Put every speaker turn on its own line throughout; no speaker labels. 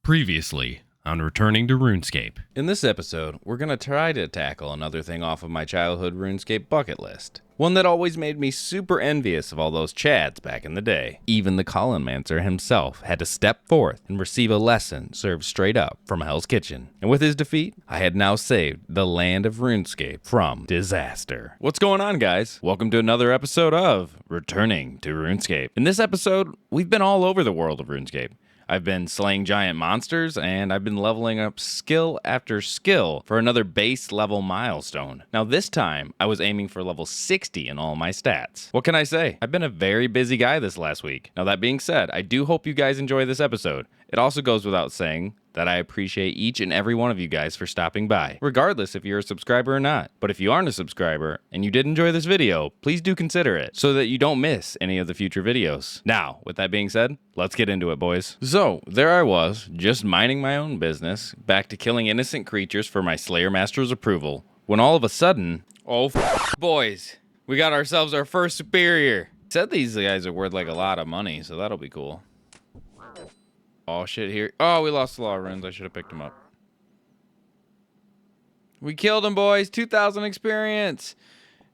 Previously on Returning to Runescape.
In this episode, we're going to try to tackle another thing off of my childhood RuneScape bucket list. One that always made me super envious of all those Chads back in the day. Even the Colonmancer himself had to step forth and receive a lesson served straight up from Hell's Kitchen. And with his defeat, I had now saved the land of RuneScape from disaster. What's going on, guys? Welcome to another episode of Returning to RuneScape. In this episode, we've been all over the world of RuneScape. I've been slaying giant monsters, and I've been leveling up skill after skill for another base level milestone. Now this time, I was aiming for level 60 in all my stats. What can I say? I've been a very busy guy this last week. Now that being said, I do hope you guys enjoy this episode. It also goes without saying that I appreciate each and every one of you guys for stopping by, regardless if you're a subscriber or not. But if you aren't a subscriber and you did enjoy this video, please do consider it so that you don't miss any of the future videos. Now, with that being said, let's get into it, boys. So, there I was, just minding my own business, back to killing innocent creatures for my Slayer Master's approval, when all of a sudden, boys, we got ourselves our first superior. Said these guys are worth like a lot of money, so that'll be cool. Oh, shit, here. Oh, we lost a lot of runes. I should have picked him up. We killed him, boys. 2,000 experience.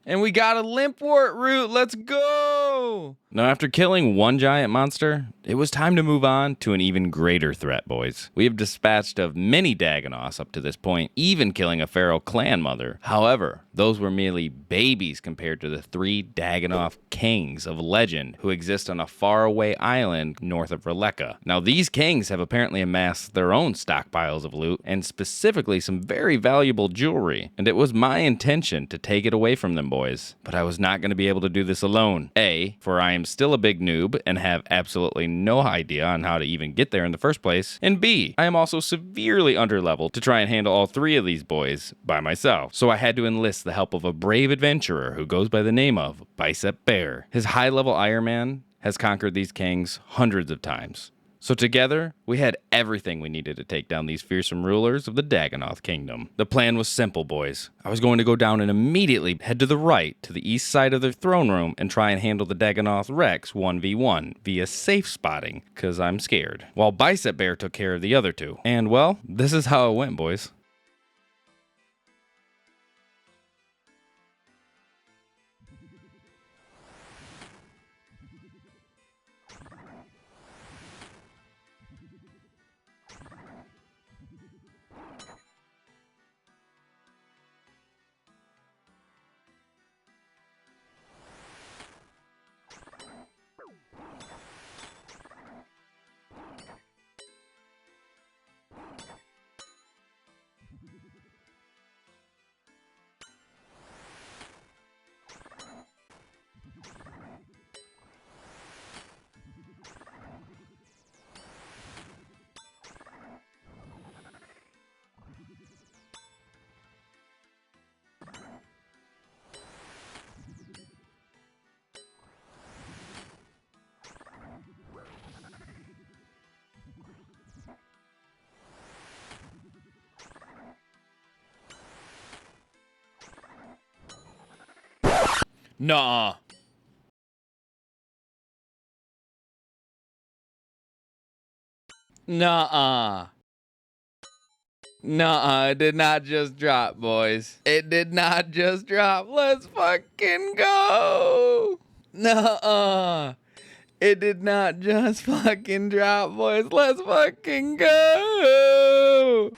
And we got a limpwort root. Let's go. Now, after killing one giant monster, it was time to move on to an even greater threat, boys. We have dispatched of many Dagonoths up to this point, even killing a feral clan mother. However, those were merely babies compared to the 3 Dagonoth kings of legend who exist on a faraway island north of Releka. Now, these kings have apparently amassed their own stockpiles of loot, and specifically some very valuable jewelry, and it was my intention to take it away from them, boys. But I was not going to be able to do this alone. A, for I am still a big noob and have absolutely no idea on how to even get there in the first place, and B, I am also severely underleveled to try and handle all 3 of these boys by myself. So I had to enlist the help of a brave adventurer who goes by the name of Bicep Bear. His high-level Iron Man has conquered these kings hundreds of times. So together, we had everything we needed to take down these fearsome rulers of the Dagonoth Kingdom. The plan was simple, boys. I was going to go down and immediately head to the right to the east side of the throne room and try and handle the Dagonoth Rex 1v1 via safe spotting, cause I'm scared. While Bicep Bear took care of the other 2. And well, this is how it went, boys. Nuh-uh. Nuh-uh. Nuh-uh, it did not just drop, boys. It did not just drop. Let's fucking go. Nuh-uh. It did not just fucking drop, boys. Let's fucking go.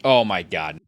Oh my god.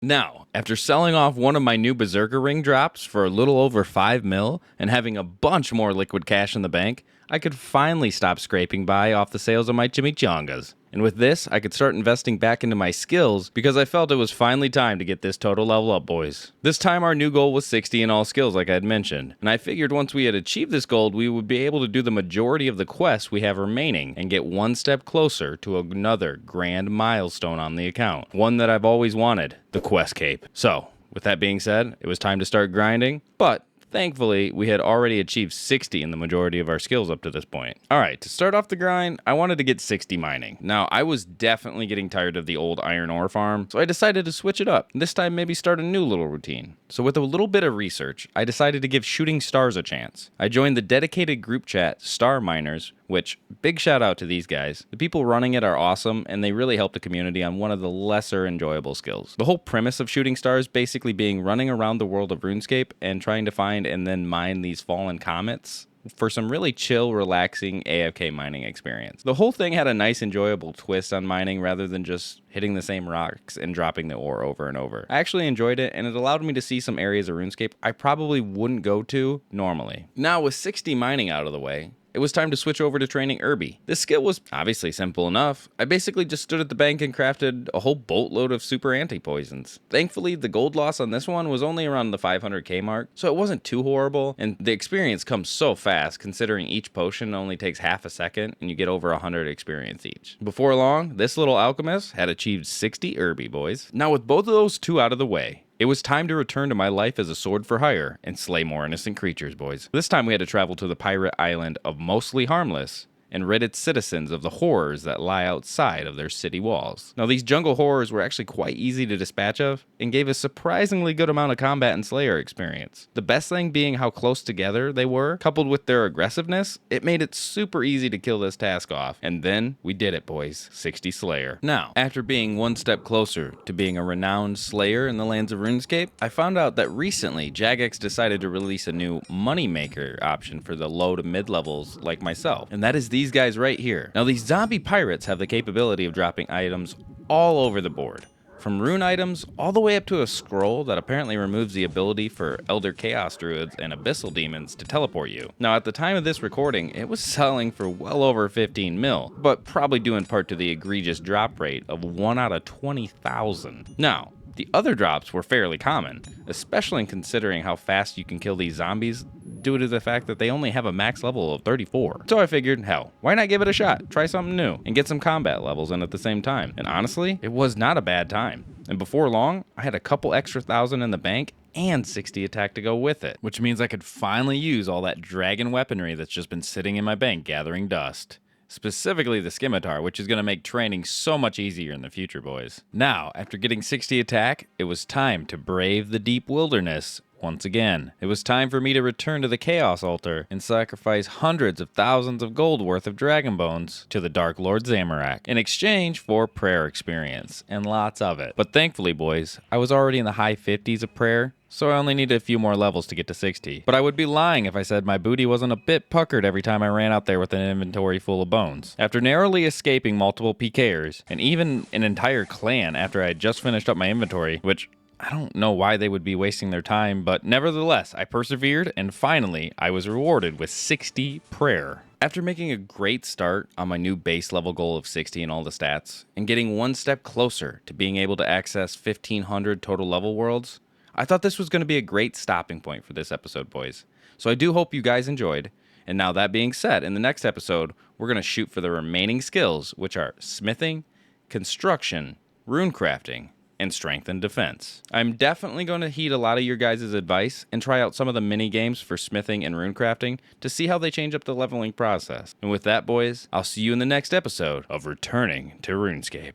Now, after selling off one of my new Berserker ring drops for a little over 5 mil and having a bunch more liquid cash in the bank, I could finally stop scraping by off the sales of my chimichangas. And with this, I could start investing back into my skills because I felt it was finally time to get this total level up, boys. This time our new goal was 60 in all skills like I had mentioned, and I figured once we had achieved this goal, we would be able to do the majority of the quests we have remaining and get one step closer to another grand milestone on the account. One that I've always wanted, the quest cape. So, with that being said, it was time to start grinding, but thankfully, we had already achieved 60 in the majority of our skills up to this point. Alright, to start off the grind, I wanted to get 60 mining. Now, I was definitely getting tired of the old iron ore farm, so I decided to switch it up. This time, maybe start a new little routine. So with a little bit of research, I decided to give shooting stars a chance. I joined the dedicated group chat, Star Miners, which, big shout out to these guys. The people running it are awesome, and they really help the community on one of the lesser enjoyable skills. The whole premise of shooting stars basically being running around the world of RuneScape and trying to find and then mine these fallen comets for some really chill, relaxing AFK mining experience. The whole thing had a nice, enjoyable twist on mining rather than just hitting the same rocks and dropping the ore over and over. I actually enjoyed it, and it allowed me to see some areas of RuneScape I probably wouldn't go to normally. Now, with 60 mining out of the way, it was time to switch over to training Irby. This skill was obviously simple enough. I basically just stood at the bank and crafted a whole boatload of super anti-poisons. Thankfully, the gold loss on this one was only around the 500k mark, so it wasn't too horrible, and the experience comes so fast considering each potion only takes half a second and you get over 100 experience each. Before long, this little alchemist had achieved 60 Irby, boys. Now with both of those two out of the way, it was time to return to my life as a sword for hire and slay more innocent creatures, boys. This time we had to travel to the pirate island of Mostly Harmless and rid its citizens of the horrors that lie outside of their city walls. Now, these jungle horrors were actually quite easy to dispatch of and gave a surprisingly good amount of combat and slayer experience. The best thing being how close together they were, coupled with their aggressiveness, it made it super easy to kill this task off. And then we did it, boys. 60 slayer. Now, after being one step closer to being a renowned slayer in the lands of RuneScape, I found out that recently Jagex decided to release a new moneymaker option for the low to mid levels like myself, and that is these guys right here. Now, these zombie pirates have the capability of dropping items all over the board, from rune items all the way up to a scroll that apparently removes the ability for Elder Chaos Druids and Abyssal Demons to teleport you. Now, at the time of this recording, it was selling for well over 15 mil, but probably due in part to the egregious drop rate of 1 out of 20,000. Now, the other drops were fairly common, especially considering how fast you can kill these zombies due to the fact that they only have a max level of 34. So I figured, hell, why not give it a shot, try something new, and get some combat levels in at the same time. And honestly, it was not a bad time. And before long, I had a couple extra thousand in the bank and 60 attack to go with it, which means I could finally use all that dragon weaponry that's just been sitting in my bank gathering dust. Specifically the scimitar, which is going to make training so much easier in the future, boys. Now, after getting 60 attack, it was time to brave the deep wilderness once again. It was time for me to return to the Chaos Altar and sacrifice hundreds of thousands of gold worth of dragon bones to the Dark Lord Zamorak in exchange for prayer experience, and lots of it. But thankfully, boys, I was already in the high 50s of prayer, so I only needed a few more levels to get to 60. But I would be lying if I said my booty wasn't a bit puckered every time I ran out there with an inventory full of bones. After narrowly escaping multiple PKers, and even an entire clan after I had just finished up my inventory, which I don't know why they would be wasting their time, but nevertheless, I persevered, and finally, I was rewarded with 60 prayer. After making a great start on my new base level goal of 60 in all the stats, and getting one step closer to being able to access 1,500 total level worlds, I thought this was going to be a great stopping point for this episode, boys. So I do hope you guys enjoyed. And now that being said, in the next episode, we're going to shoot for the remaining skills, which are smithing, construction, rune crafting, and strength and defense. I'm definitely going to heed a lot of your guys' advice and try out some of the mini games for smithing and rune crafting to see how they change up the leveling process. And with that, boys, I'll see you in the next episode of Returning to RuneScape.